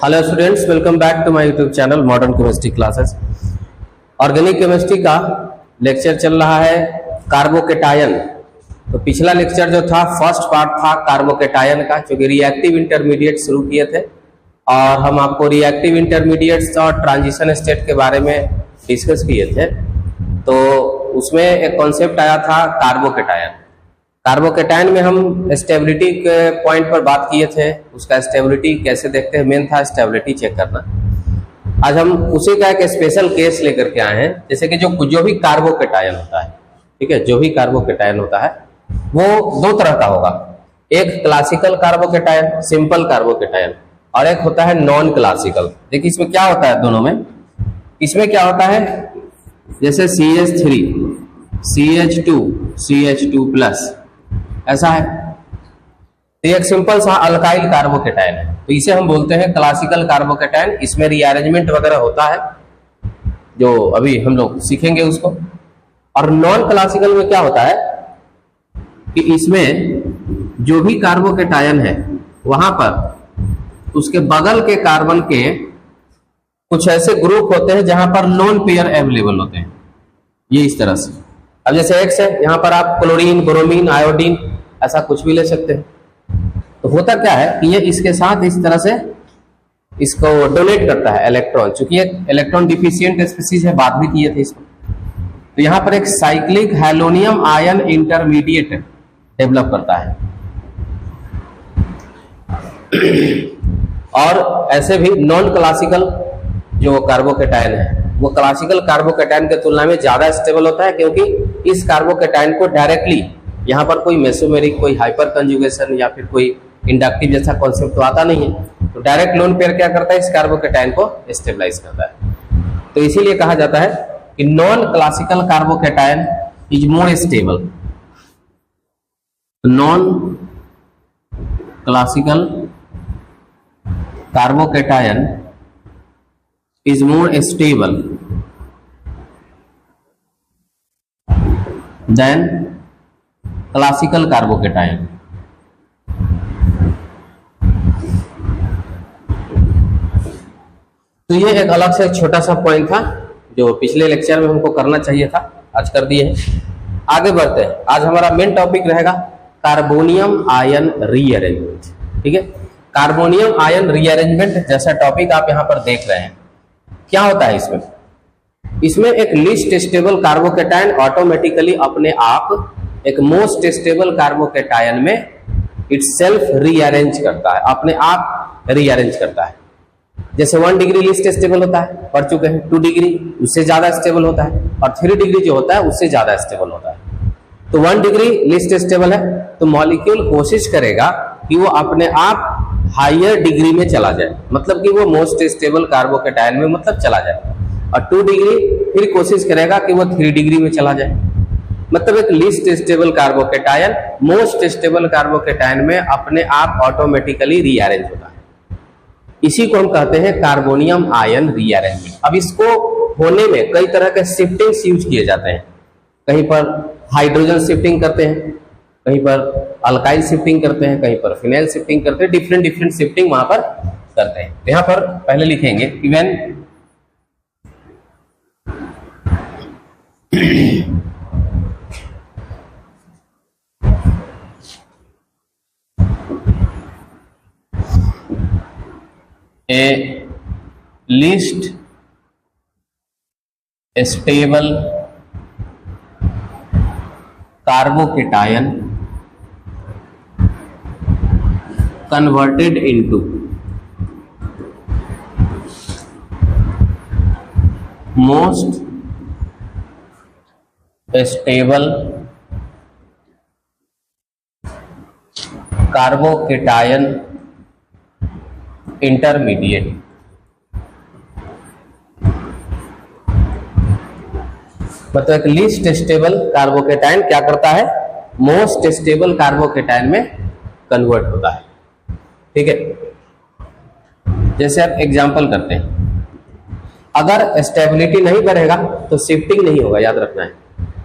Hello students, welcome back to my YouTube channel modern chemistry classes. Organic chemistry का lecture चल रहा है carbocation. तो पिछला लेक्चर जो था फर्स्ट पार्ट था कार्बोकेटायन का, जो कि रिएक्टिव इंटरमीडिएट शुरू किए थे और हम आपको रिएक्टिव इंटरमीडिएट्स और ट्रांजिशन स्टेट के बारे में डिस्कस किए थे। तो उसमें एक कॉन्सेप्ट आया था कार्बोकेटायन। कार्बोकेटायन में हम स्टेबिलिटी के पॉइंट पर बात किए थे, उसका स्टेबिलिटी कैसे देखते हैं, मेन था स्टेबिलिटी चेक करना। आज हम उसी का एक स्पेशल केस लेकर के आए हैं, जैसे कि जो भी कार्बोकेटायन होता है, ठीक है, जो भी कार्बोकेटायन होता है वो दो तरह का होगा। एक क्लासिकल कार्बोकेटायन, सिंपल कार्बोकेटायन, और एक होता है नॉन क्लासिकल। देखिए इसमें क्या होता है, दोनों में इसमें क्या होता है, जैसे CH3 CH2 CH2+, ऐसा है। तो एक सिंपल सा अल्काइल कार्बोकेटायन है, तो इसे हम बोलते हैं क्लासिकल कार्बोकेटायन। इसमें रीअरेंजमेंट वगैरह होता है, जो अभी हम लोग सीखेंगे उसको। और नॉन क्लासिकल में क्या होता है कि इसमें जो भी कार्बोकेटायन है वहां पर उसके बगल के कार्बन के कुछ ऐसे ग्रुप होते हैं जहां पर लोन पेयर अवेलेबल होते हैं, ये इस तरह से। अब जैसे X है, यहाँ पर आप क्लोरीन, ब्रोमीन, आयोडीन ऐसा कुछ भी ले सकते हैं। तो होता क्या है कि ये इसके साथ इस तरह से इसको डोनेट करता है इलेक्ट्रॉन, चूंकि एक इलेक्ट्रॉन डिफिशिएंट स्पीसीज है, बात भी किए थे इसको। तो यहाँ पर एक साइक्लिक हेलोनियम आयन इंटरमीडिएट डेवलप करता है। और ऐसे भी नॉन क्लासिकल जो कार्बोकेटायन है वो क्लासिकल कार्बोकेटायन के तुलना में ज्यादा स्टेबल होता है, क्योंकि इस कार्बोकेटायन को डायरेक्टली यहाँ पर कोई मेसोमेरिक, कोई हाइपर कंजुगेशन या फिर कोई इंडक्टिव जैसा कॉन्सेप्ट तो आता नहीं है। तो डायरेक्ट लोन पेयर क्या करता है, इस कार्बोकेटायन को स्टेबलाइज करता है। तो इसीलिए कहा जाता है कि non classical carbocation is more stable. Non classical carbocation is more stable than classical carbocation। तो ये एक अलग से छोटा सा पॉइंट था जो पिछले लेक्चर में हमको करना चाहिए था, आज कर दिए हैं। आगे बढ़ते हैं। आज हमारा मेन टॉपिक रहेगा कार्बोनियम आयन रीअरेंजमेंट। ठीक है, कार्बोनियम आयन रीअरेंजमेंट जैसा टॉपिक आप यहाँ पर देख रहे हैं। क्या होता है इसमें एक लीस्ट स्टेबल कार्बोकेटायन ऑटोमेटिकली अपने आप एक मोस्ट स्टेबल कार्बोकेटायन में इटसेल्फ रीअरेंज करता है, अपने आप रीअरेंज करता है। जैसे 1 डिग्री लीस्ट स्टेबल होता है, पढ़ चुके हैं, 2 डिग्री उससे ज्यादा स्टेबल होता है, और 3 डिग्री जो होता है उससे ज्यादा स्टेबल होता है। तो 1 डिग्री लीस्ट स्टेबल है, तो मॉलिक्यूल कोशिश करेगा कि वो अपने आप हायर डिग्री में चला जाए, मतलब कि वो मोस्ट स्टेबल कार्बोकेटायन में मतलब चला जाए। और 2 डिग्री फिर कोशिश करेगा कि वो 3 डिग्री में चला जाए। मतलब एक least stable carbocation most stable carbocation में अपने आप ऑटोमेटिकली रीअरेंज होता है। इसी को हम कहते हैं कार्बोनियम आयन रीअरेंजमेंट। अब इसको होने में कई तरह के शिफ्टिंग्स यूज किए जाते हैं। कहीं पर हाइड्रोजन शिफ्टिंग करते हैं, कहीं पर अल्काइल शिफ्टिंग करते हैं, कहीं पर फिनाइल शिफ्टिंग करते हैं, डिफरेंट शिफ्टिंग वहां पर करते हैं। यहाँ पर पहले लिखेंगे कि when A least stable carbocation converted into most stable carbocation intermediate. मतलब एक लीस्ट स्टेबल कार्बोकेटायन क्या करता है, मोस्ट स्टेबल कार्बोकेटायन में कन्वर्ट होता है। ठीक है, जैसे आप एग्जांपल करते हैं, अगर स्टेबिलिटी नहीं बढ़ेगा तो शिफ्टिंग नहीं होगा, याद रखना है।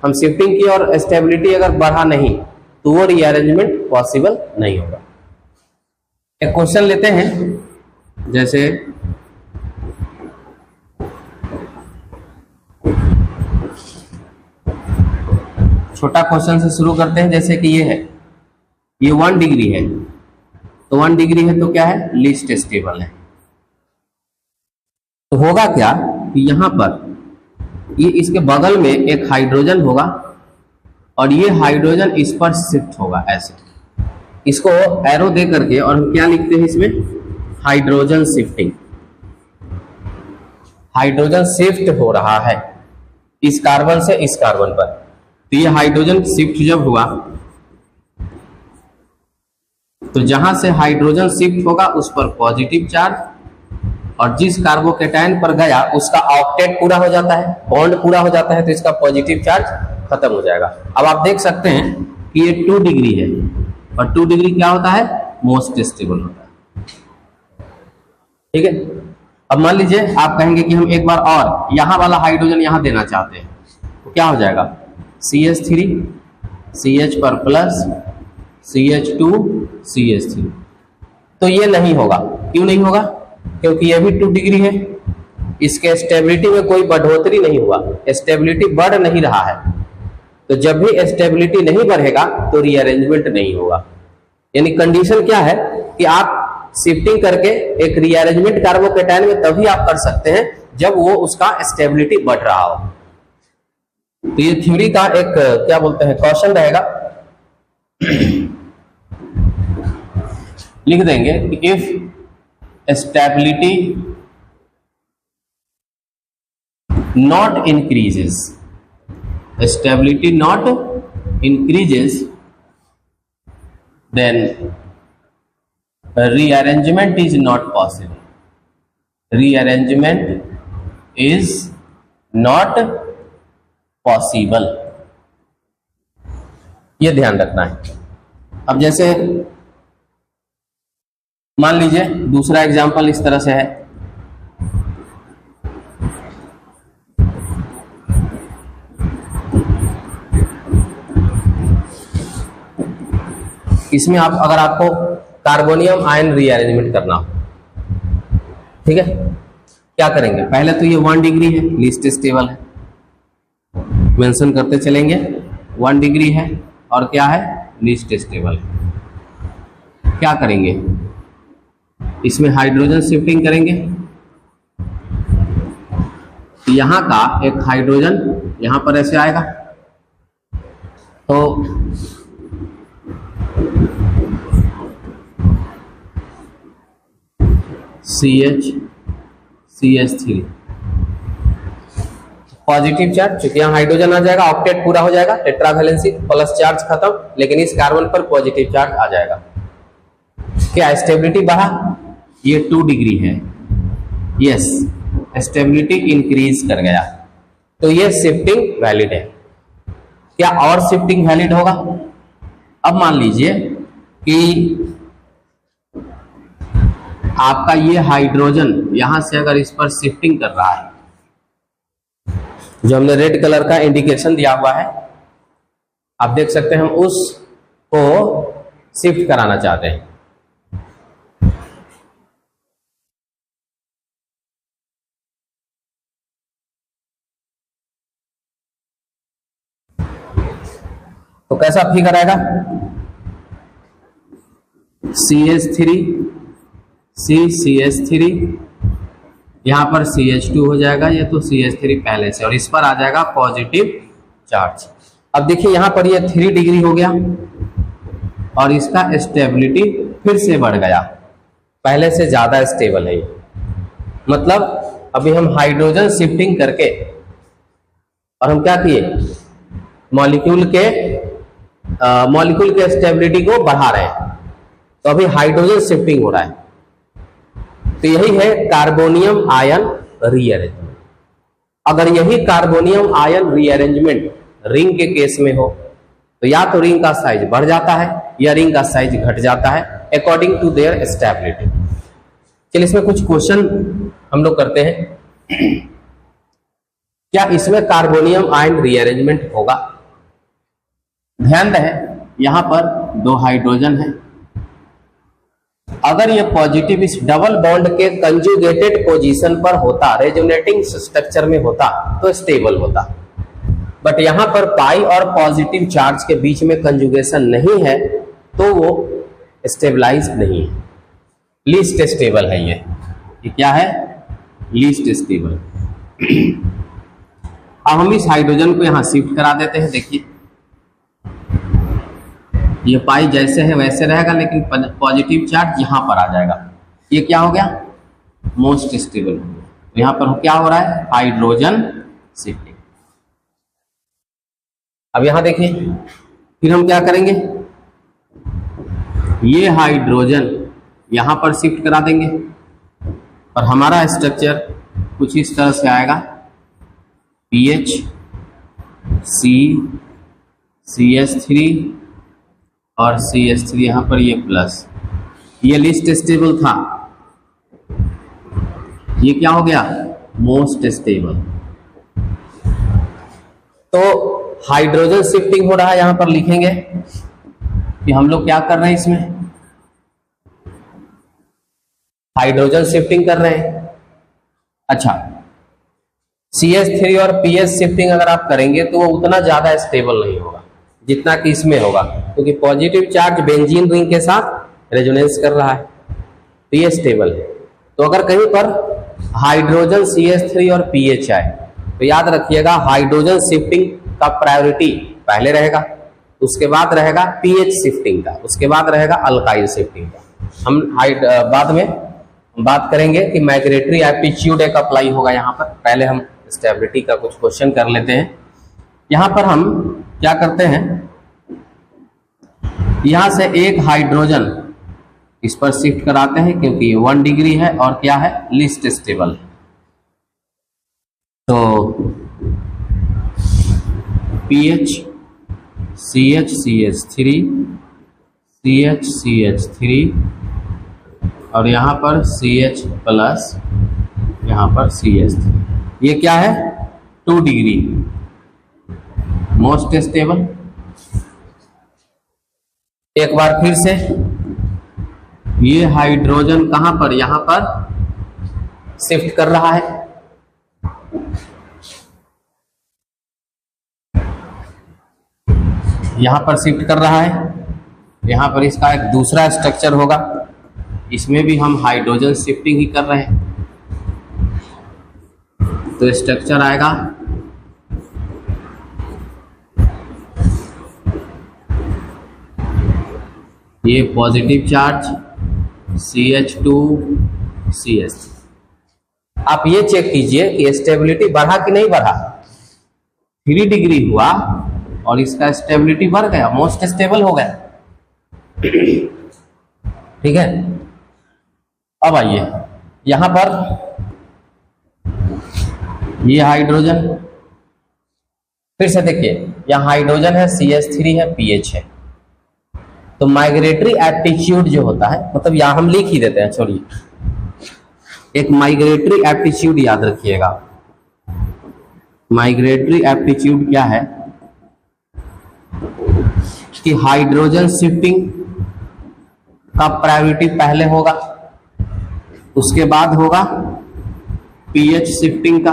हम शिफ्टिंग की और स्टेबिलिटी अगर बढ़ा नहीं तो वो रीअरेंजमेंट पॉसिबल नहीं होगा। एक क्वेश्चन लेते हैं जैसे छोटा क्वेश्चन से शुरू करते हैं, जैसे कि ये है, ये 1 डिग्री है, तो 1 डिग्री है तो क्या है, लीस्ट स्टेबल है। तो होगा क्या कि यहां पर ये इसके बगल में एक हाइड्रोजन होगा और ये हाइड्रोजन इस पर शिफ्ट होगा ऐसे, इसको एरो दे करके, और हम क्या लिखते हैं इसमें, हाइड्रोजन शिफ्टिंग। हाइड्रोजन शिफ्ट हो रहा है इस कार्बन से इस कार्बन पर। तो ये हाइड्रोजन शिफ्ट जब हुआ तो जहां से हाइड्रोजन शिफ्ट होगा उस पर पॉजिटिव चार्ज, और जिस कार्बोकेटायन पर गया उसका ऑक्टेट पूरा हो जाता है, बॉन्ड पूरा हो जाता है, तो इसका पॉजिटिव चार्ज खत्म हो जाएगा। अब आप देख सकते हैं कि ये 2 डिग्री है, और 2 डिग्री क्या होता है, मोस्ट स्टेबल होता है। ठीक है, अब मान लीजिए आप कहेंगे कि हम एक बार और यहां वाला हाइड्रोजन यहां देना चाहते हैं, तो क्या हो जाएगा, CH3 CH पर प्लस CH2 CH3। तो ये नहीं होगा, क्यों नहीं होगा, क्योंकि ये भी 2 डिग्री है, इसके स्टेबिलिटी में कोई बढ़ोतरी नहीं हुआ, स्टेबिलिटी बढ़ नहीं रहा है। तो जब भी स्टेबिलिटी नहीं बढ़ेगा तो रीअरेंजमेंट नहीं होगा। यानी कंडीशन क्या है कि आप शिफ्टिंग करके एक रीअरेंजमेंट कार्बोकेटायन में तभी आप कर सकते हैं जब वो उसका स्टेबिलिटी बढ़ रहा हो। तो ये थ्योरी का एक क्या बोलते हैं, क्वेश्चन रहेगा। लिख देंगे कि if stability not increases, stability not increases, then rearrangement is not possible. Rearrangement is not possible, ये ध्यान रखना है। अब जैसे मान लीजिए दूसरा एग्जांपल इस तरह से है, इसमें आप अगर आपको कार्बोनियम आयन रीअरेंजमेंट करना हो, ठीक है, क्या करेंगे, पहले तो ये 1 डिग्री है, लीस्ट स्टेबल है, मेंशन करते चलेंगे, 1 डिग्री है और क्या है, लीस्ट स्टेबल है। क्या करेंगे, इसमें हाइड्रोजन शिफ्टिंग करेंगे, यहां का एक हाइड्रोजन यहां पर ऐसे आएगा, तो CH3 पॉजिटिव चार्ज, चूंकि यहाँ हाइड्रोजन आ जाएगा, ऑक्टेट पूरा हो जाएगा, टेट्रा वैलेंसी प्लस चार्ज खत्म, लेकिन इस कार्बन पर पॉजिटिव चार्ज आ जाएगा। क्या स्टेबिलिटी बढ़ा, ये 2 डिग्री है, यस, स्टेबिलिटी इंक्रीज कर गया, तो ये शिफ्टिंग वैलिड है। क्या और शिफ्टिंग वैलिड होगा, अब मान लीजिए कि आपका ये हाइड्रोजन यहां से अगर इस पर शिफ्टिंग कर रहा है, जो हमने रेड कलर का इंडिकेशन दिया हुआ है, आप देख सकते हैं, हम उसको शिफ्ट कराना चाहते हैं। तो कैसा फिगर आएगा, CH3 CH3, यहां पर CH2 हो जाएगा, ये तो CH3 पहले से, और इस पर आ जाएगा पॉजिटिव चार्ज। अब देखिए यहां पर ये 3 डिग्री हो गया और इसका स्टेबिलिटी फिर से बढ़ गया, पहले से ज्यादा स्टेबल है ये। मतलब अभी हम हाइड्रोजन शिफ्टिंग करके और हम क्या किए, मॉलिक्यूल के स्टेबिलिटी को बढ़ा रहे हैं, तो अभी हाइड्रोजन शिफ्टिंग हो रहा है। तो यही है कार्बोनियम आयन रीअरेंजमेंट। अगर यही कार्बोनियम आयन रीअरेंजमेंट रिंग के केस में हो, तो या तो रिंग का साइज बढ़ जाता है या रिंग का साइज घट जाता है अकॉर्डिंग टू देयर स्टेबिलिटी। चलिए इसमें कुछ क्वेश्चन हम लोग करते हैं। क्या इसमें कार्बोनियम आयन रीअरेंजमेंट होगा? ध्यान रहे यहां पर 2 हाइड्रोजन है, अगर ये पॉजिटिव इस डबल बॉन्ड के कंजुगेटेड पोजीशन पर होता, रेजोनेटिंग स्ट्रक्चर में होता, तो स्टेबल होता। बट यहां पर पाई और पॉजिटिव चार्ज के बीच में कंजुगेशन नहीं है, तो वो स्टेबलाइज नहीं है, लीस्ट स्टेबल है। ये क्या है? Least stable. अब हम इस हाइड्रोजन को यहां शिफ्ट करा देते हैं। देखिए ये पाई जैसे है वैसे रहेगा, लेकिन पॉजिटिव चार्ज यहां पर आ जाएगा। ये क्या हो गया? मोस्ट स्टेबल हो गया। तो यहां पर क्या हो रहा है? Hydrogen shifting. अब यहां देखिए, फिर हम क्या करेंगे? ये हाइड्रोजन यहां पर शिफ्ट करा देंगे और हमारा स्ट्रक्चर कुछ इस तरह से आएगा। PH CH3 और CH3 यहां पर ये प्लस, ये लिस्ट स्टेबल था, ये क्या हो गया? Most stable. तो हाइड्रोजन शिफ्टिंग हो रहा है। यहां पर लिखेंगे कि हम लोग क्या कर रहे हैं, इसमें हाइड्रोजन शिफ्टिंग कर रहे हैं। अच्छा, CH3 और PH शिफ्टिंग अगर आप करेंगे तो वो उतना ज्यादा स्टेबल नहीं होगा जितना कि इसमें होगा, क्योंकि पॉजिटिव चार्ज बेंजीन रिंग के साथ रेजोनेंस कर रहा है, तो ये स्टेबल है। तो अगर कहीं पर हाइड्रोजन CH3 और PH आए तो याद रखिएगा हाइड्रोजन शिफ्टिंग का प्रायोरिटी पहले रहेगा, उसके बाद रहेगा PH शिफ्टिंग का, उसके बाद रहेगा अल्काइल शिफ्टिंग का। हम बाद में बात करेंगे कि माइग्रेटरी एप्टीट्यूड एक अप्लाई होगा यहाँ पर। पहले हम स्टेबिलिटी का कुछ क्वेश्चन कर लेते हैं। यहाँ पर हम क्या करते हैं, यहाँ से एक हाइड्रोजन इस पर शिफ्ट कराते हैं, क्योंकि 1 डिग्री है और क्या है? लिस्ट स्टेबल है। तो PH CH CH3 CH CH3 और यहाँ पर CH प्लस, यहाँ पर CH3, ये क्या है? 2 डिग्री मोस्ट स्टेबल। एक बार फिर से ये हाइड्रोजन कहां पर? यहां पर शिफ्ट कर रहा है। यहां पर शिफ्ट कर रहा है, यहां पर इसका एक दूसरा स्ट्रक्चर होगा, इसमें भी हम हाइड्रोजन शिफ्टिंग ही कर रहे हैं। तो स्ट्रक्चर आएगा ये पॉजिटिव चार्ज CH2 CH3। आप ये चेक कीजिए कि स्टेबिलिटी बढ़ा कि नहीं बढ़ा। 3 डिग्री हुआ और इसका स्टेबिलिटी बढ़ गया, मोस्ट स्टेबल हो गया। ठीक है। अब आइए यहां पर ये हाइड्रोजन, फिर से देखिए यहां हाइड्रोजन है, CH3 है, PH है। तो माइग्रेटरी एप्टीट्यूड जो होता है, मतलब यहां हम लिख ही देते हैं, छोड़िए, एक माइग्रेटरी एप्टीट्यूड याद रखिएगा। माइग्रेटरी एप्टीट्यूड क्या है कि हाइड्रोजन शिफ्टिंग का प्रायोरिटी पहले होगा, उसके बाद होगा PH शिफ्टिंग का,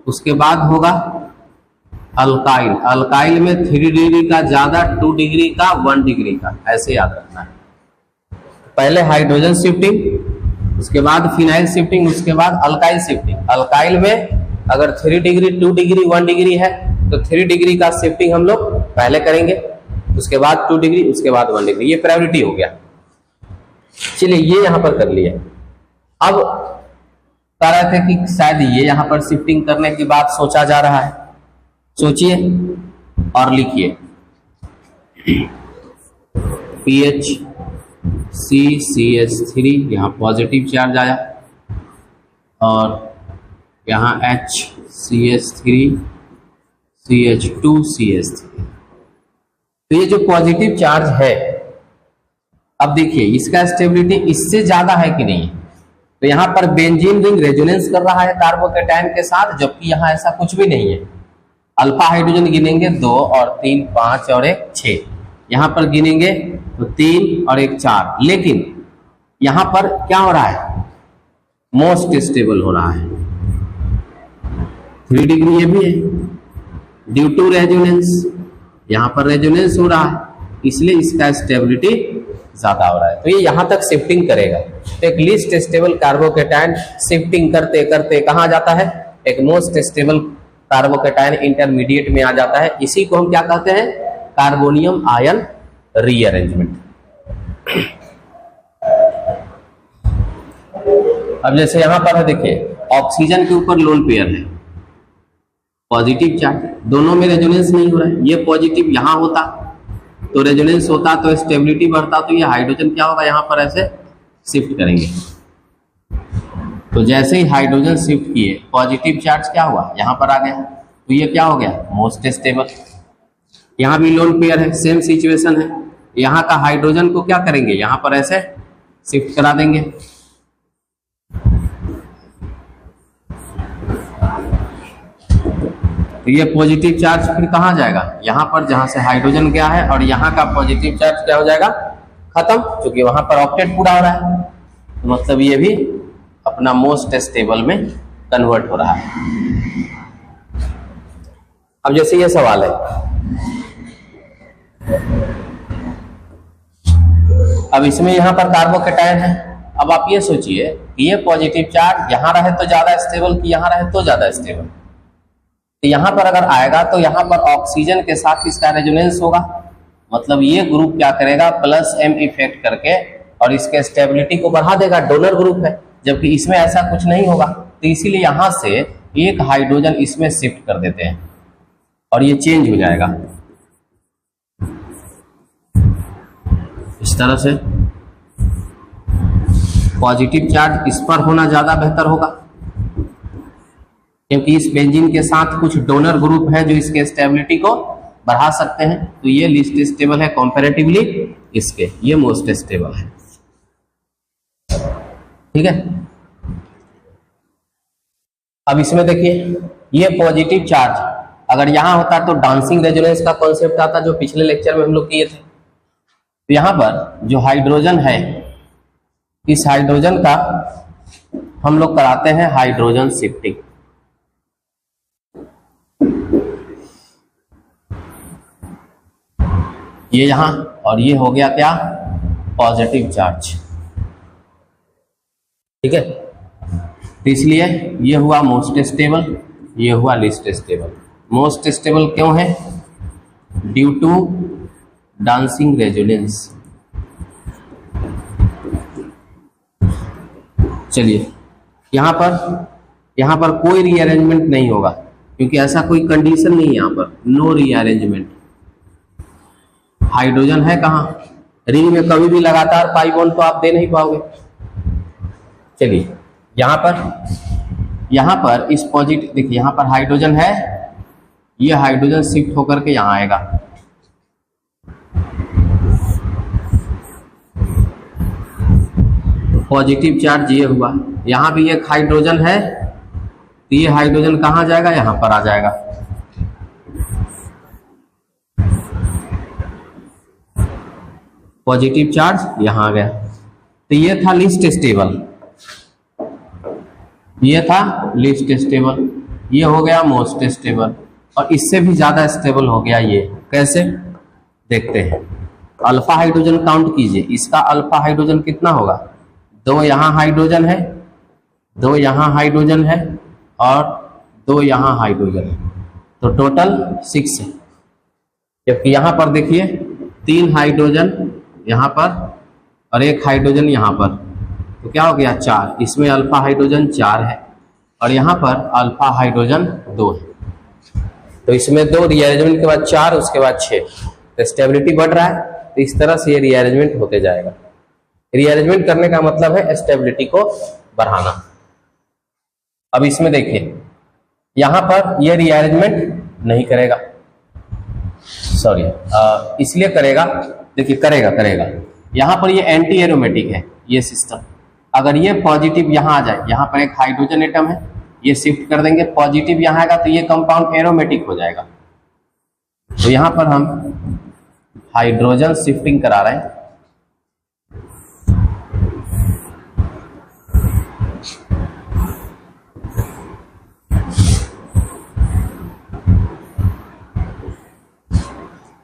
उसके बाद होगा अल्काइल। अल्काइल में 3 डिग्री का ज्यादा, 2 डिग्री का, 1 डिग्री का, ऐसे याद रखना है। पहले हाइड्रोजन शिफ्टिंग, उसके बाद फिनाइल शिफ्टिंग, उसके बाद अल्काइल शिफ्टिंग। अल्काइल में अगर 3 डिग्री, 2 डिग्री, 1 डिग्री है तो 3 डिग्री का शिफ्टिंग हम लोग पहले करेंगे, उसके बाद 2 डिग्री, उसके बाद 1 डिग्री, ये प्रायोरिटी हो गया। चलिए ये यहां पर कर लिया। अब कह रहे थे कि शायद ये यहां पर शिफ्टिंग करने की बात सोचा जा रहा है, सोचिए और लिखिए। PH CH3 यहाँ पॉजिटिव चार्ज आया और यहाँ H CH3 CH2 CH3। तो ये जो पॉजिटिव चार्ज है, अब देखिए इसका स्टेबिलिटी इससे ज्यादा है कि नहीं। तो यहाँ पर बेंजीन रिंग रेजोनेंस कर रहा है कार्बोकेटायन के साथ, जबकि यहाँ ऐसा कुछ भी नहीं है। अल्फा हाइड्रोजन गिनेंगे 2 और 3 5 और 1 6, यहाँ पर गिनेंगे तो 3 और 1 4, लेकिन यहां पर क्या हो रहा है, मोस्ट स्टेबल हो रहा है। 3 डिग्री ये भी है, ड्यू टू रेजोनेंस, यहां पर रेजोनेंस हो रहा है, इसलिए इसका स्टेबिलिटी ज्यादा हो रहा है। तो ये यहां तक शिफ्टिंग करेगा। तो एक लीस्ट स्टेबल कार्बोकेटायन शिफ्टिंग करते करते कहां जाता है, एक मोस्ट स्टेबल कार्बोकेटायन इंटरमीडिएट में आ जाता है। इसी को हम क्या कहते हैं, कार्बोनियम आयन रीअरेंजमेंट। अब जैसे यहां पर है, देखिए ऑक्सीजन के ऊपर लोन पेयर है, पॉजिटिव चार्ज, दोनों में रेजोनेंस नहीं हो रहा है। ये पॉजिटिव यहां होता तो रेजोनेंस होता तो स्टेबिलिटी बढ़ता, तो ये हाइड्रोजन क्या होगा, यहां पर ऐसे शिफ्ट करेंगे। तो जैसे ही हाइड्रोजन शिफ्ट किए, पॉजिटिव चार्ज क्या हुआ, यहां पर आ गया, तो ये क्या हो गया, मोस्ट स्टेबल। यहां भी लोन पेयर है, सेम सिचुएशन है। यहां का हाइड्रोजन को क्या करेंगे, यहां पर ऐसे शिफ्ट करा देंगे। तो ये पॉजिटिव चार्ज फिर कहां जाएगा, यहां पर जहां से हाइड्रोजन गया है, और यहां का पॉजिटिव चार्ज क्या हो जाएगा, खत्म, क्योंकि वहां पर ऑक्टेट पूरा हो रहा है। तो मतलब ये भी अपना मोस्ट स्टेबल में कन्वर्ट हो रहा है। अब जैसे ये सवाल है, अब इसमें यहां पर कार्बोकेटायन है। अब आप ये सोचिए कि ये पॉजिटिव चार्ज यहां रहे तो ज्यादा स्टेबल कि यहां रहे तो ज्यादा स्टेबल। तो यहां पर अगर आएगा तो यहां पर ऑक्सीजन के साथ इसका रेजोनेंस होगा, मतलब ये ग्रुप क्या करेगा, +m इफेक्ट करके और इसके स्टेबिलिटी को बढ़ा देगा, डोनर ग्रुप है, जबकि इसमें ऐसा कुछ नहीं होगा। तो इसीलिए यहां से एक हाइड्रोजन इसमें शिफ्ट कर देते हैं और ये चेंज हो जाएगा इस तरह से। पॉजिटिव चार्ज इस पर होना ज्यादा बेहतर होगा, क्योंकि इस बेंजीन के साथ कुछ डोनर ग्रुप है जो इसके स्टेबिलिटी को बढ़ा सकते हैं। तो ये लीस्ट स्टेबल है कंपैरेटिवली इसके, ये मोस्ट स्टेबल है। ठीक है। अब इसमें देखिए, ये पॉजिटिव चार्ज अगर यहां होता तो डांसिंग रेजोनेंस का कॉन्सेप्ट आता, जो पिछले लेक्चर में हम लोग किए थे। तो यहां पर जो हाइड्रोजन है, इस हाइड्रोजन का हम लोग कराते हैं हाइड्रोजन शिफ्टिंग। ये यहां, और ये हो गया क्या, पॉजिटिव चार्ज। ठीक है। तो इसलिए ये हुआ मोस्ट स्टेबल, ये हुआ लीस्ट स्टेबल। मोस्ट स्टेबल क्यों है, ड्यू टू डांसिंग रेजोनेंस। चलिए, यहां पर कोई रीअरेंजमेंट नहीं होगा, क्योंकि ऐसा कोई कंडीशन नहीं है यहां पर, नो रीअरेंजमेंट। हाइड्रोजन है कहां, रिंग में कभी भी लगातार पाई बॉन्ड तो आप दे नहीं पाओगे। चलिए, यहां पर इस पॉजिटिव, देखिए यहां पर हाइड्रोजन है, ये हाइड्रोजन शिफ्ट होकर के यहां आएगा। पॉजिटिव चार्ज ये हुआ, यहां भी एक हाइड्रोजन है, तो ये हाइड्रोजन कहां जाएगा, यहां पर आ जाएगा। पॉजिटिव चार्ज यहां आ गया। तो ये था लीस्ट स्टेबल, ये था लीस्ट स्टेबल, ये हो गया मोस्ट स्टेबल, और इससे भी ज्यादा स्टेबल हो गया ये। कैसे, देखते हैं। अल्फा हाइड्रोजन काउंट कीजिए, इसका अल्फा हाइड्रोजन कितना होगा, 2 यहां हाइड्रोजन है, 2 यहां हाइड्रोजन है, और 2 यहां हाइड्रोजन है, तो टोटल 6 है। जबकि यहां पर देखिए 3 हाइड्रोजन यहां पर और 1 हाइड्रोजन यहां पर, तो क्या हो गया 4। इसमें अल्फा हाइड्रोजन 4 है और यहां पर अल्फा हाइड्रोजन 2 है। तो इसमें 2 रीअरेंजमेंट के बाद 4, उसके बाद 6, तो स्टेबिलिटी बढ़ रहा है। तो इस तरह से ये रीअरेंजमेंट होते जाएगा। रीअरेंजमेंट करने का मतलब है स्टेबिलिटी को बढ़ाना। अब इसमें देखिए, यहां पर ये रीअरेंजमेंट नहीं करेगा, सॉरी, इसलिए करेगा, देखिए करेगा। यहां पर ये एंटी एरोमेटिक है ये सिस्टम। अगर ये पॉजिटिव यहां आ जाए, यहां पर एक हाइड्रोजन एटम है, ये शिफ्ट कर देंगे, पॉजिटिव यहां आएगा तो ये कंपाउंड एरोमेटिक हो जाएगा। तो यहां पर हम हाइड्रोजन शिफ्टिंग करा रहे हैं।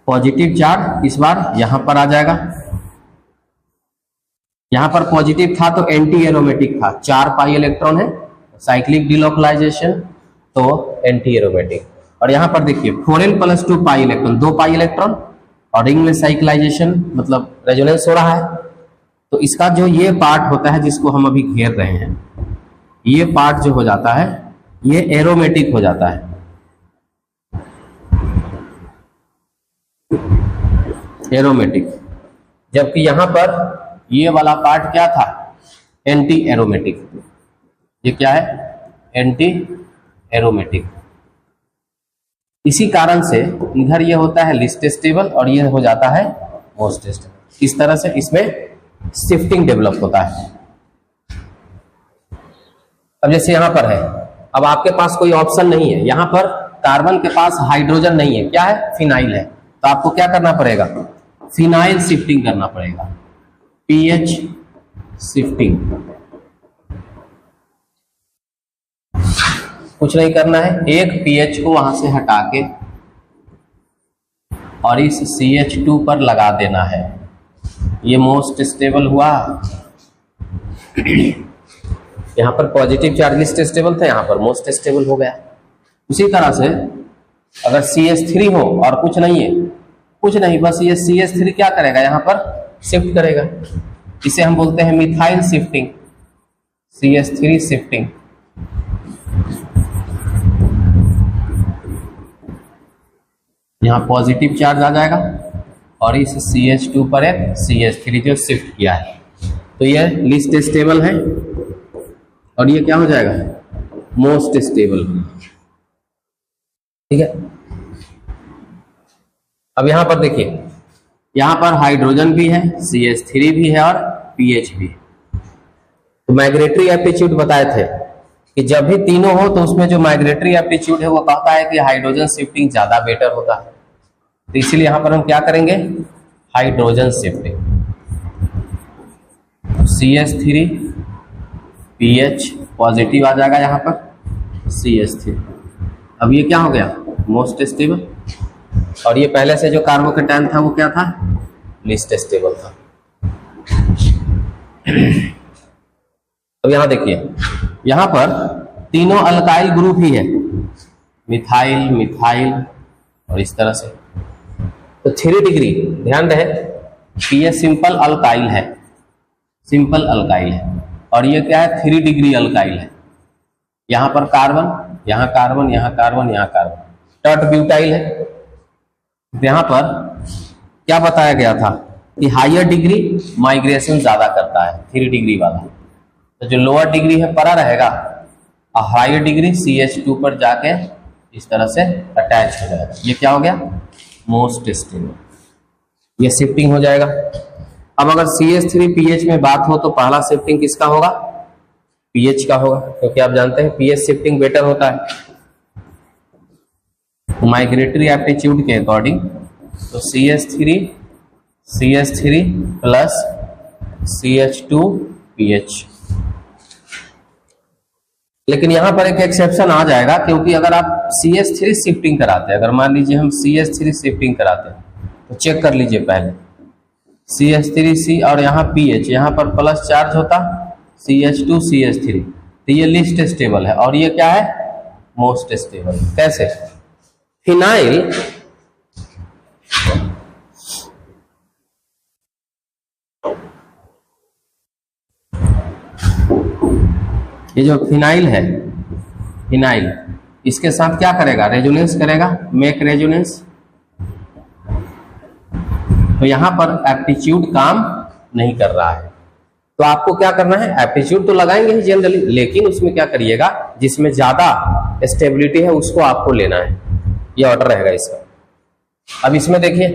पॉजिटिव चार्ज इस बार यहां पर आ जाएगा। यहां पर पॉजिटिव था तो एंटी एरोमेटिक था, 4 पाई इलेक्ट्रॉन है, साइक्लिक डिलोकलाइजेशन तो एंटी एरोमेटिक। और यहां पर देखिए 4n + 2 pi electron, 2 pi electron और रिंग में साइक्लाइजेशन मतलब रेजोनेंस हो रहा है। तो इसका जो ये पार्ट होता है जिसको हम अभी घेर रहे हैं, ये पार्ट जो हो जाता है ये एरोमेटिक हो जाता है, एरोमेटिक। जबकि यहां पर ये वाला पार्ट क्या था, एंटी एरोमेटिक। ये क्या है, एंटी एरोमेटिक। इसी कारण से इधर ये होता है लीस्ट स्टेबल और ये हो जाता है मोस्ट स्टेबल। इस तरह से इसमें शिफ्टिंग डेवलप होता है। अब जैसे यहां पर है, अब आपके पास कोई ऑप्शन नहीं है, यहां पर कार्बन के पास हाइड्रोजन नहीं है, क्या है, फिनाइल है, तो आपको क्या करना पड़ेगा, फिनाइल शिफ्टिंग करना पड़ेगा, पीएच शिफ्टिंग। कुछ नहीं करना है, एक पीएच को वहां से हटा के और इस CH2 पर लगा देना है। ये मोस्ट स्टेबल हुआ। यहां पर पॉजिटिव चार्ज लिस्ट स्टेबल था, यहां पर मोस्ट स्टेबल हो गया। उसी तरह से अगर CH3 हो और कुछ नहीं है, कुछ नहीं, बस ये CH3 क्या करेगा, यहां पर शिफ्ट करेगा। इसे हम बोलते हैं मिथाइल शिफ्टिंग, CH3 शिफ्टिंग। यहां पॉजिटिव चार्ज आ जाएगा और इस CH2 पर एक CH3 जो शिफ्ट किया है, तो यह लिस्ट स्टेबल है और ये क्या हो जाएगा, मोस्ट स्टेबल। ठीक है। अब यहां पर देखिए, यहां पर हाइड्रोजन भी है, CH3 भी है और पीएच भी है। तो माइग्रेटरी एप्टीट्यूड बताए थे कि जब भी तीनों हो तो उसमें जो माइग्रेटरी एप्टीट्यूड है वो कहता है कि हाइड्रोजन शिफ्टिंग ज्यादा बेटर होता है। तो इसीलिए यहां पर हम क्या करेंगे, hydrogen shifting, CH3 pH positive आ जाएगा यहां पर CH3। अब ये क्या हो गया, मोस्ट स्टेबल। और ये पहले से जो कार्बोकेटायन था वो क्या था, लीस्ट स्टेबल था। अब यहां देखिए, यहां पर तीनों अल्काइल ग्रुप ही है, मिथाइल मिथाइल और इस तरह से। तो 3 डिग्री ध्यान रहे कि ये सिंपल अल्काइल है, सिंपल अल्काइल है, और ये क्या है, 3 डिग्री अल्काइल है। यहां पर कार्बन, यहां कार्बन, यहां कार्बन, यहां कार्बन, टर्ट ब्यूटाइल है। यहां पर क्या बताया गया था कि हायर डिग्री माइग्रेशन ज्यादा करता है, 3 डिग्री वाला। तो जो लोअर डिग्री है परा रहेगा और हायर डिग्री CH2 पर जाके इस तरह से अटैच हो जाएगा। ये क्या हो गया, मोस्ट स्टेबल। ये शिफ्टिंग हो जाएगा। अब अगर CH3 पीएच में बात हो तो पहला शिफ्टिंग किसका होगा, पीएच का होगा, क्योंकि आप जानते हैं पीएच शिफ्टिंग बेटर होता है माइग्रेटरी एप्टीट्यूड के अकॉर्डिंग। तो CH3 प्लस CH2 पीएच। लेकिन यहां पर एक एक्सेप्शन आ जाएगा, क्योंकि अगर आप CH3 शिफ्टिंग कराते हैं, अगर मान लीजिए हम CH3 शिफ्टिंग कराते हैं तो चेक कर लीजिए पहले CH3C और यहाँ पीएच, यहाँ पर प्लस चार्ज होता CH2 CH3, तो ये लिस्ट स्टेबल है और ये क्या है, मोस्ट स्टेबल। कैसे, फिनाइल ये जो फिनाइल है, फिनाइल इसके साथ क्या करेगा, रेजोनेंस करेगा, मेक रेजोनेंस। तो यहां पर एप्टीट्यूड काम नहीं कर रहा है, तो आपको क्या करना है, एप्टीट्यूड तो लगाएंगे ही जनरली, लेकिन उसमें क्या करिएगा, जिसमें ज्यादा स्टेबिलिटी है उसको आपको लेना है। ये ऑर्डर रहेगा इसका। अब इसमें देखिए,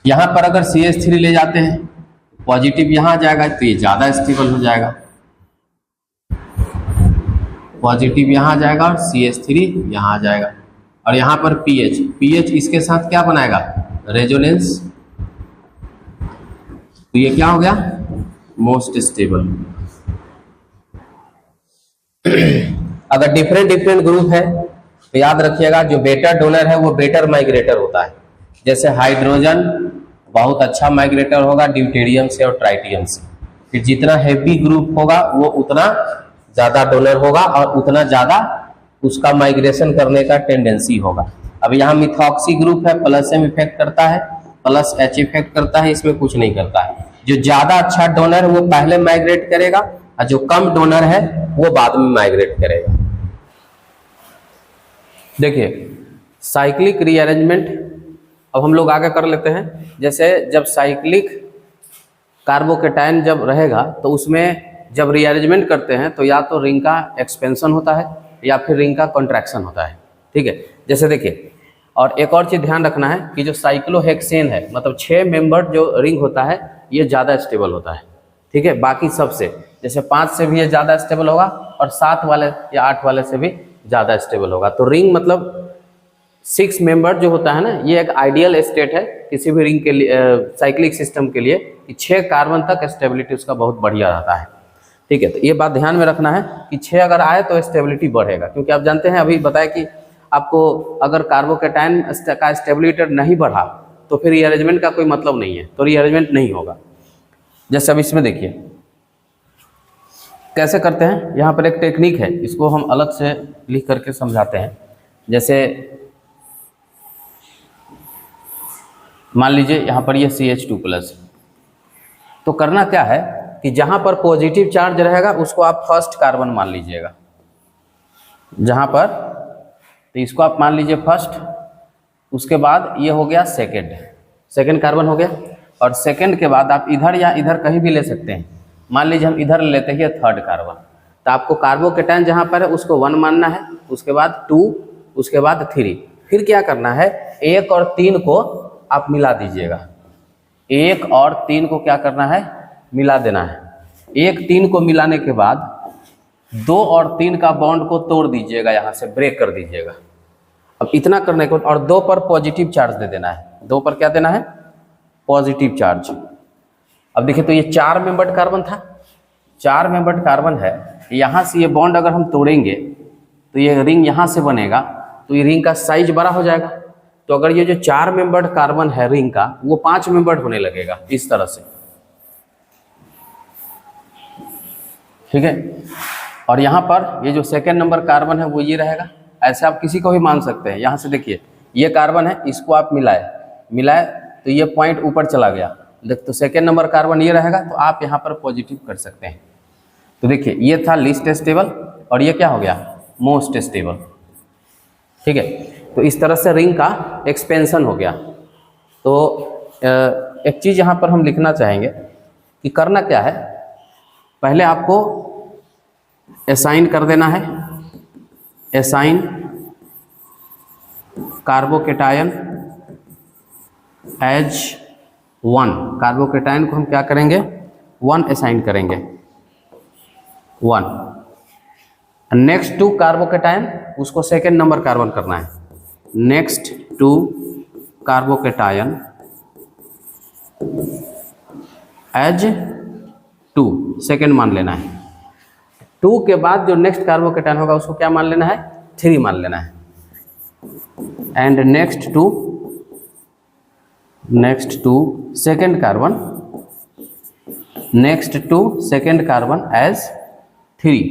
यहां पर अगर CH3 ले जाते हैं, पॉजिटिव यहां आ जाएगा तो ये ज्यादा स्टेबल हो जाएगा, पॉजिटिव यहां आ जाएगा और CH3 यहां आ जाएगा। और यहां पर पीएच, पीएच इसके साथ क्या बनाएगा, रेजोनेंस, तो ये क्या हो गया, मोस्ट स्टेबल। अगर डिफरेंट डिफरेंट ग्रुप है तो याद रखिएगा जो बेटर डोनर है वो बेटर माइग्रेटर होता है। जैसे हाइड्रोजन बहुत अच्छा माइग्रेटर होगा ड्यूटेरियम से और ट्राइटियम से। फिर जितना हैवी ग्रुप होगा वो उतना ज्यादा डोनर होगा और उतना ज्यादा उसका माइग्रेशन करने का टेंडेंसी होगा। अब यहाँ मिथॉक्सी ग्रुप है, प्लस एम इफेक्ट करता है, प्लस एच इफेक्ट करता है, इसमें कुछ नहीं करता है। जो ज्यादा अच्छा डोनर है वो पहले माइग्रेट करेगा और जो कम डोनर है वो बाद में माइग्रेट करेगा। देखिए साइक्लिक रीअरेंजमेंट अब हम लोग आगे कर लेते हैं। जैसे जब साइक्लिक कार्बोकेटायन जब रहेगा तो उसमें जब रीअरेंजमेंट करते हैं तो या तो रिंग का एक्सपेंशन होता है या फिर रिंग का कॉन्ट्रैक्शन होता है। ठीक है, जैसे देखिए, और एक और चीज़ ध्यान रखना है कि जो साइक्लोहेक्सेन है मतलब 6 मेंबर जो रिंग होता है ये ज़्यादा स्टेबल होता है। ठीक है, बाकी सबसे जैसे 5 से भी ये ज़्यादा स्टेबल होगा और 7 वाले या 8 वाले से भी ज़्यादा स्टेबल होगा। तो रिंग मतलब 6 मेंबर जो होता है ना, ये एक आइडियल स्टेट है किसी भी रिंग के लिए, साइक्लिक सिस्टम के लिए, कि 6 कार्बन तक स्टेबिलिटी उसका बहुत बढ़िया रहता है। ठीक है, तो ये बात ध्यान में रखना है कि 6 अगर आए तो स्टेबिलिटी बढ़ेगा, क्योंकि आप जानते हैं अभी बताया कि आपको अगर कार्बोकेटायन का स्टेबिलिटी नहीं बढ़ा तो फिर रीअरेंजमेंट का कोई मतलब नहीं है, तो रीअरेंजमेंट नहीं होगा। जैसे अब इसमें देखिए कैसे करते हैं, यहाँ पर एक टेक्निक है, इसको हम अलग से लिख करके समझाते हैं। जैसे मान लीजिए यहाँ पर ये CH2+, तो करना क्या है कि जहाँ पर पॉजिटिव चार्ज रहेगा उसको आप फर्स्ट कार्बन मान लीजिएगा, जहाँ पर, तो इसको आप मान लीजिए फर्स्ट, उसके बाद ये हो गया सेकेंड कार्बन हो गया, और सेकेंड के बाद आप इधर या इधर कहीं भी ले सकते हैं। मान लीजिए हम इधर लेते हैं थर्ड कार्बन, तो आपको कार्बोकेटायन जहाँ पर है उसको 1 मानना है, उसके बाद 2, उसके बाद 3। फिर क्या करना है, 1 और 3 को आप मिला दीजिएगा, 1 और 3 को क्या करना है, मिला देना है। 1 3 को मिलाने के बाद 2 और 3 का बॉन्ड को तोड़ दीजिएगा, यहाँ से ब्रेक कर दीजिएगा। अब इतना करने के बाद और 2 पर पॉजिटिव चार्ज दे देना है, 2 पर क्या देना है, पॉजिटिव चार्ज। अब देखिए तो ये 4 मेंबर्ड कार्बन था, 4 मेंबर्ड कार्बन है, यहाँ से ये बॉन्ड अगर हम तोड़ेंगे तो ये रिंग यहाँ से बनेगा, तो ये रिंग का साइज बड़ा हो जाएगा। तो अगर ये जो 4 मेंबर्ड कार्बन है रिंग का, वो 5 मेंबर्ड होने लगेगा इस तरह से। ठीक है, और यहाँ पर ये जो सेकेंड नंबर कार्बन है वो ये रहेगा। ऐसे आप किसी को भी मान सकते हैं। यहाँ से देखिए ये कार्बन है, इसको आप मिलाए तो ये पॉइंट ऊपर चला गया, देख तो सेकेंड नंबर कार्बन ये रहेगा, तो आप यहाँ पर पॉजिटिव कर सकते हैं। तो देखिए ये था लीस्ट स्टेबल और ये क्या हो गया, मोस्ट स्टेबल। ठीक है, तो इस तरह से रिंग का एक्सपेंशन हो गया। तो एक चीज़ यहाँ पर हम लिखना चाहेंगे कि करना क्या है, पहले आपको असाइन कर देना है, असाइन कार्बोकेटायन एज 1। कार्बोकेटायन को हम क्या करेंगे, 1 असाइन करेंगे, 1। नेक्स्ट टू कार्बोकेटायन उसको सेकेंड नंबर कार्बन करना है, next to carbocation as 2 second मान लेना है। 2 के बाद जो नेक्स्ट कार्बोकेटायन होगा उसको क्या मान लेना है, 3 मान लेना है। And next to second carbon, next to second carbon as 3।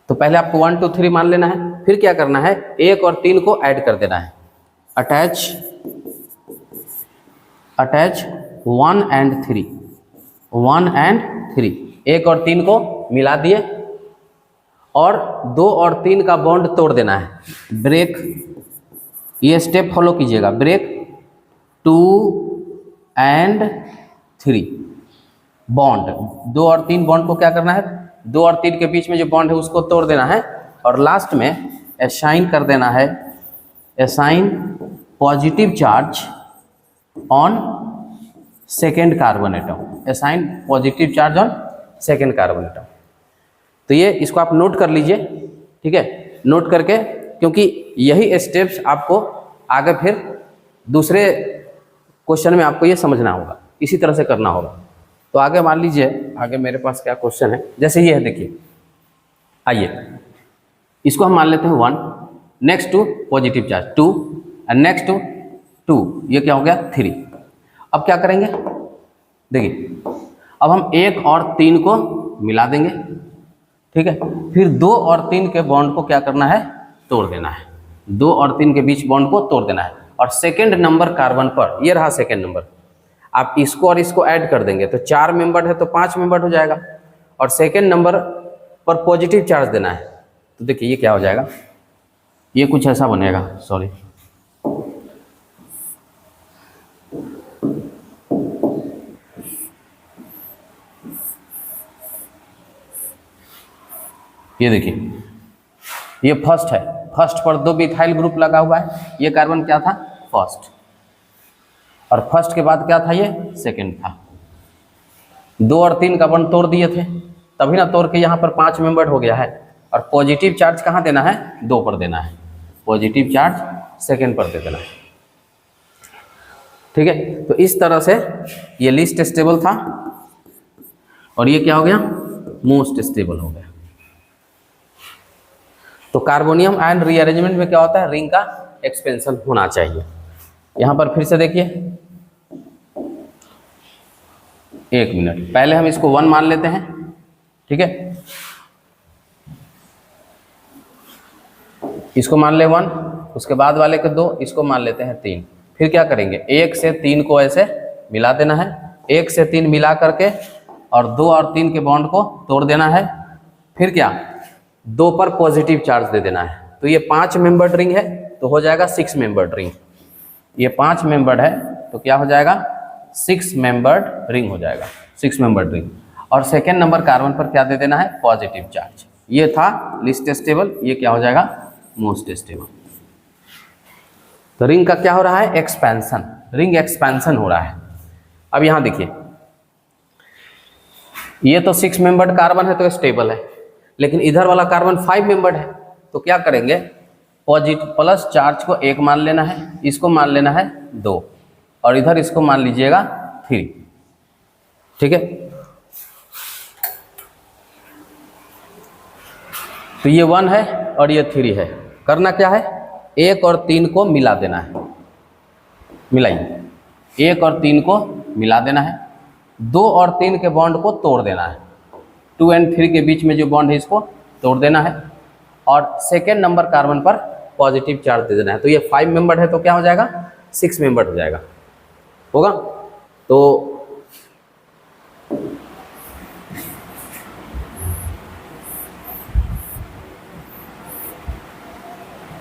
तो पहले आपको 1 2 3 मान लेना है, फिर क्या करना है, 1 और 3 को ऐड कर देना है, अटैच 1 and 3, 1 and 3, 1 और 3 को मिला दिए और 2 और 3 का बॉन्ड तोड़ देना है, ब्रेक, ये स्टेप फॉलो कीजिएगा, ब्रेक 2 and 3 बॉन्ड, 2 और 3 बॉन्ड को क्या करना है, 2 और 3 के बीच में जो बॉन्ड है उसको तोड़ देना है, और लास्ट में असाइन कर देना है, assign positive charge on second carbon atom, assign positive charge on second carbon atom. तो ये इसको आप नोट कर लीजिए। ठीक है, नोट करके, क्योंकि यही स्टेप्स आपको आगे फिर दूसरे क्वेश्चन में आपको ये समझना होगा, इसी तरह से करना होगा। तो आगे मान लीजिए, आगे मेरे पास क्या क्वेश्चन है, जैसे ये है, देखिए आइए इसको हम मान लेते हैं 1, next to positive charge 2, and next to 2, ये क्या हो गया 3। अब क्या करेंगे, देखिए अब हम 1 और 3 को मिला देंगे, ठीक है। फिर 2 और 3 के बॉन्ड को क्या करना है, तोड़ देना है। 2 और 3 के बीच बॉन्ड को तोड़ देना है। और सेकेंड नंबर कार्बन पर, ये रहा सेकेंड नंबर, आप इसको और इसको ऐड कर देंगे तो 4 मेंबर है तो 5 मेंबर हो जाएगा। और सेकेंड नंबर पर पॉजिटिव चार्ज देना है, तो देखिए ये क्या हो जाएगा, ये कुछ ऐसा बनेगा, सॉरी, ये देखिए ये फर्स्ट है, फर्स्ट पर 2 मिथाइल ग्रुप लगा हुआ है, ये कार्बन क्या था, फर्स्ट, और फर्स्ट के बाद क्या था, ये सेकंड था। 2 और 3 का बॉन्ड तोड़ दिए थे, तभी ना तोड़ के यहाँ पर 5 मेंबर हो गया है। और पॉजिटिव चार्ज कहाँ देना है, 2 पर देना है, पॉजिटिव चार्ज सेकंड पर दे देना है, ठीक है। तो इस तरह से ये लीस्ट स्टेबल था और ये क्या हो गया, मोस्ट स्टेबल हो गया। तो कार्बोनियम आयन रीअरेंजमेंट में क्या होता है, रिंग का एक्सपेंशन होना चाहिए। यहां पर फिर से देखिए, 1 मिनट, पहले हम इसको 1 मान लेते हैं, ठीक है, इसको मान ले 1, उसके बाद वाले के 2, इसको मान लेते हैं 3। फिर क्या करेंगे, 1 से 3 को ऐसे मिला देना है, 1 से 3 मिला करके और 2 और 3 के बॉन्ड को तोड़ देना है। फिर क्या, 2 पर पॉजिटिव चार्ज दे देना है। तो ये 5 मेंबर्ड रिंग है तो हो जाएगा 6 मेंबर्ड रिंग। ये 5 मेंबर्ड है तो क्या हो जाएगा, 6 मेंबर्ड रिंग हो जाएगा, 6 मेंबर्ड रिंग। और सेकेंड नंबर कार्बन पर क्या दे देना है, पॉजिटिव चार्ज। ये था लीस्ट स्टेबल, ये क्या हो जाएगा, मोस्ट स्टेबल। तो रिंग का क्या हो रहा है, एक्सपेंशन, रिंग एक्सपेंशन हो रहा है। अब यहां देखिए, ये तो 6 मेंबर्ड कार्बन है तो स्टेबल है, लेकिन इधर वाला कार्बन 5 मेंबर्ड है, तो क्या करेंगे, पॉजिटिव प्लस चार्ज को 1 मान लेना है, इसको मान लेना है 2, और इधर इसको मान लीजिएगा 3, ठीक है। तो ये 1 है और ये 3 है। करना क्या है, 1 और 3 को मिला देना है, मिलाइए, 1 और 3 को मिला देना है, 2 और 3 के बॉन्ड को तोड़ देना है, 2 और 3 के बीच में जो बॉन्ड है इसको तोड़ देना है, और सेकेंड नंबर कार्बन पर पॉजिटिव चार्ज दे देना है। तो ये 5 मेंबर है तो क्या हो जाएगा, 6 मेंबर हो जाएगा, होगा। तो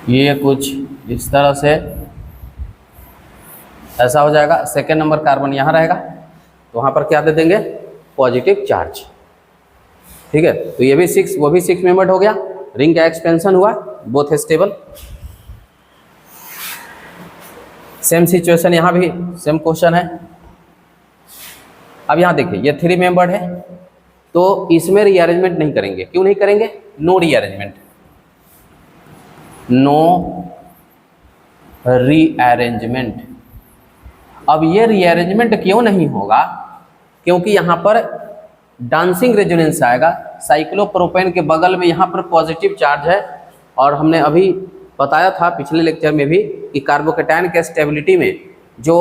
ये कुछ इस तरह से ऐसा हो जाएगा। सेकेंड नंबर कार्बन यहाँ रहेगा तो वहाँ पर क्या दे देंगे, पॉजिटिव चार्ज, ठीक है। तो ये भी 6, वो भी 6 मेंबर्ड हो गया, रिंग का एक्सपेंशन हुआ, बोथ स्टेबल। सेम सिचुएशन यहाँ भी, सेम क्वेश्चन है। अब यहाँ देखिए, ये 3 मेंबर्ड है तो इसमें रीअरेंजमेंट नहीं करेंगे। क्यों नहीं करेंगे, नो रीअरेंजमेंट, नो रीअरेंजमेंट। अब ये रीअरेंजमेंट क्यों नहीं होगा, क्योंकि यहाँ पर डांसिंग रेजोनेंस आएगा, साइक्लोप्रोपेन के बगल में यहाँ पर पॉजिटिव चार्ज है, और हमने अभी बताया था पिछले लेक्चर में भी कि कार्बोकेटायन के स्टेबिलिटी में जो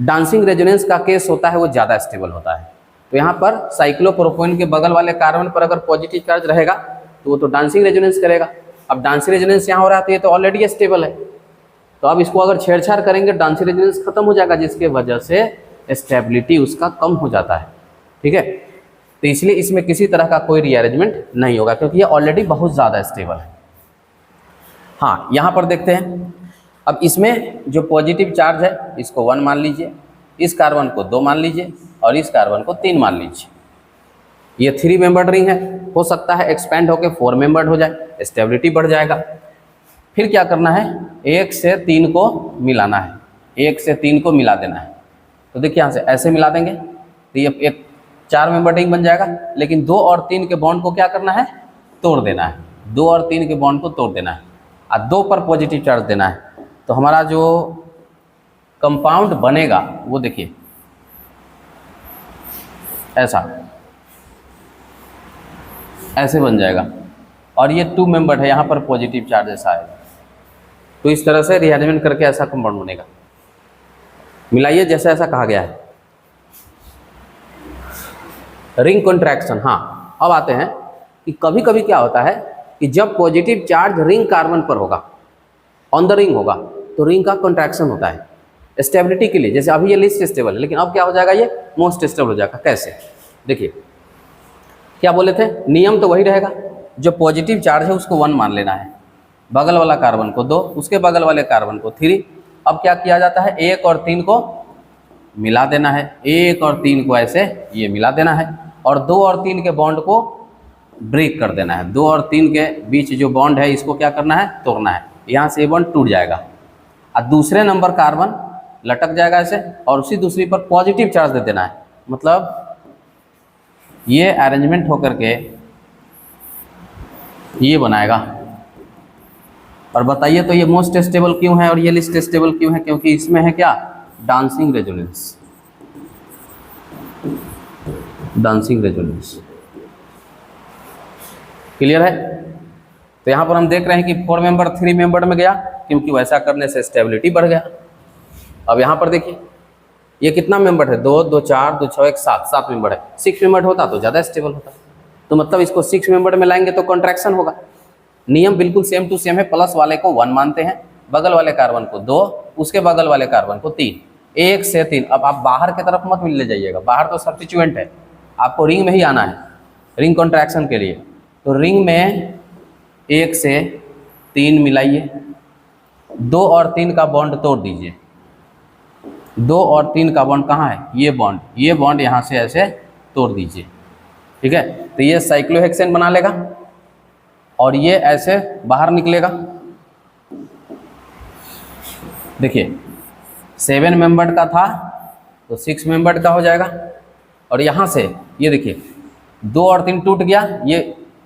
डांसिंग रेजोनेंस का केस होता है वो ज़्यादा स्टेबल होता है। तो यहाँ पर साइक्लोप्रोपेन के बगल वाले कार्बन पर अगर पॉजिटिव चार्ज रहेगा तो वो तो डांसिंग रेजोनेंस करेगा। अब डांसिंग रेजोनेंस यहाँ हो रहा है तो ये तो ऑलरेडी स्टेबल है, तो अब इसको अगर छेड़छाड़ करेंगे डांसिंग रेजोनेंस खत्म हो जाएगा, जिसके वजह से स्टेबिलिटी उसका कम हो जाता है, ठीक है। तो इसलिए इसमें किसी तरह का कोई रीअरेंजमेंट नहीं होगा क्योंकि ये ऑलरेडी बहुत ज़्यादा स्टेबल है। हाँ, यहाँ पर देखते हैं, अब इसमें जो पॉजिटिव चार्ज है इसको 1 मान लीजिए, इस कार्बन को 2 मान लीजिए और इस कार्बन को 3 मान लीजिए। ये 3 मेंबर्ड रिंग है, हो सकता है एक्सपेंड होकर 4 मेंबर्ड हो जाए, स्टेबिलिटी बढ़ जाएगा। फिर क्या करना है, 1 से 3 को मिलाना है, 1 से 3 को मिला देना है। तो देखिए यहाँ से ऐसे मिला देंगे तो ये एक 4 मेंबर्ड रिंग बन जाएगा, लेकिन 2 और 3 के बॉन्ड को क्या करना है, तोड़ देना है, 2 और 3 के बॉन्ड को तोड़ देना है और 2 पर पॉजिटिव चार्ज देना है। तो हमारा जो कंपाउंड बनेगा वो देखिए ऐसे बन जाएगा, और ये 2 मेंबर्ड है, यहाँ पर पॉजिटिव चार्ज ऐसा आएगा, तो इस तरह से रीअरेंजमेंट करके ऐसा कंपाउंड बनेगा। मिलाइए जैसे ऐसा कहा गया है। रिंग कॉन्ट्रैक्शन, हाँ अब आते हैं कि कभी कभी क्या होता है कि जब पॉजिटिव चार्ज रिंग कार्बन पर होगा, ऑन द रिंग होगा, तो रिंग का कॉन्ट्रैक्शन होता है स्टेबिलिटी के लिए। जैसे अभी ये लीस्ट स्टेबल है, लेकिन अब क्या हो जाएगा, ये मोस्ट स्टेबल हो जाएगा। कैसे, देखिए क्या बोले थे, नियम तो वही रहेगा, जो पॉजिटिव चार्ज है उसको 1 मान लेना है, बगल वाला कार्बन को 2, उसके बगल वाले कार्बन को 3। अब क्या किया जाता है, 1 और 3 को मिला देना है, 1 और 3 को ऐसे ये मिला देना है, और 2 और 3 के बॉन्ड को ब्रेक कर देना है। 2 और 3 के बीच जो बॉन्ड है इसको क्या करना है, तोड़ना है। यहाँ से ये बॉन्ड टूट जाएगा और दूसरे नंबर कार्बन लटक जाएगा ऐसे, और उसी दूसरी पर पॉजिटिव चार्ज दे देना है। मतलब ये अरेंजमेंट होकर के ये बनाएगा। और बताइए तो ये मोस्ट स्टेबल क्यों है और ये लिस्ट स्टेबल क्यों है? क्योंकि इसमें है क्या, dancing resonance. Dancing resonance clear है? तो यहाँ पर हम देख रहे हैं कि 4 मेंबर 3 मेंबर में गया, क्योंकि वैसा करने से स्टेबिलिटी बढ़ गया। अब यहाँ पर देखिए ये कितना मेंबर है, 2 2 4 2 6 1 7 मेंबर है। 6 मेंबर होता तो ज़्यादा स्टेबल होता। तो मतलब इसको 6 मेंबर में लाएंगे तो कॉन्ट्रैक्शन होगा। नियम बिल्कुल सेम टू सेम है, प्लस वाले को 1 मानते हैं, बगल वाले कार्बन को 2, उसके बगल वाले कार्बन को 3, 1 से 3। अब आप बाहर की तरफ मत ले जाइएगा, बाहर तो सब्स्टिट्यूएंट है, आपको रिंग में ही आना है रिंग कॉन्ट्रैक्शन के लिए। तो रिंग में 1 से 3 मिलाइए, 2 और 3 का बॉन्ड तोड़ दीजिए। 2 और 3 का बॉन्ड कहाँ है, ये बॉन्ड यहाँ से ऐसे तोड़ दीजिए, ठीक है। तो ये साइक्लोहेक्सेन बना लेगा और ये ऐसे बाहर निकलेगा। देखिए 7 मेंबर्ड का था तो 6 मेंबर्ड का हो जाएगा। और यहाँ से ये देखिए 2 और 3 टूट गया,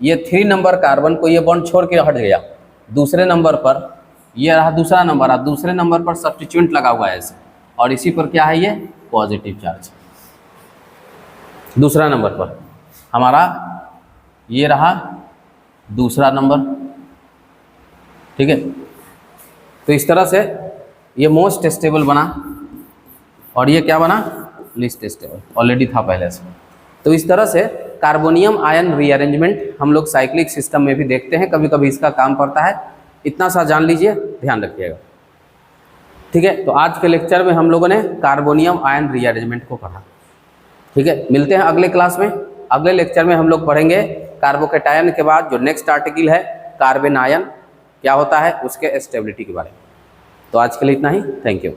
ये 3 नंबर कार्बन को ये बॉन्ड छोड़ के हट गया। दूसरे नंबर पर ये रहा दूसरा नंबर, और दूसरे नंबर पर सब्स्टिट्यूएंट लगा हुआ है ऐसे, और इसी पर क्या है, ये पॉजिटिव चार्ज। दूसरा नंबर पर हमारा ये रहा दूसरा नंबर, ठीक है। तो इस तरह से ये मोस्ट स्टेबल बना और ये क्या बना, लीस्ट स्टेबल, ऑलरेडी था पहले से। तो इस तरह से कार्बोनियम आयन रीअरेंजमेंट हम लोग साइक्लिक सिस्टम में भी देखते हैं, कभी कभी इसका काम पड़ता है। इतना सा जान लीजिए, ध्यान रखिएगा, ठीक है। तो आज के लेक्चर में हम लोगों ने कार्बोनियम आयन रीअरेंजमेंट को पढ़ा, ठीक है। मिलते हैं अगले क्लास में। अगले लेक्चर में हम लोग पढ़ेंगे कार्बोकेटायन के बाद जो नेक्स्ट आर्टिकल है कार्बेन आयन क्या होता है, उसके स्टेबिलिटी के बारे में। तो आज के लिए इतना ही, थैंक यू।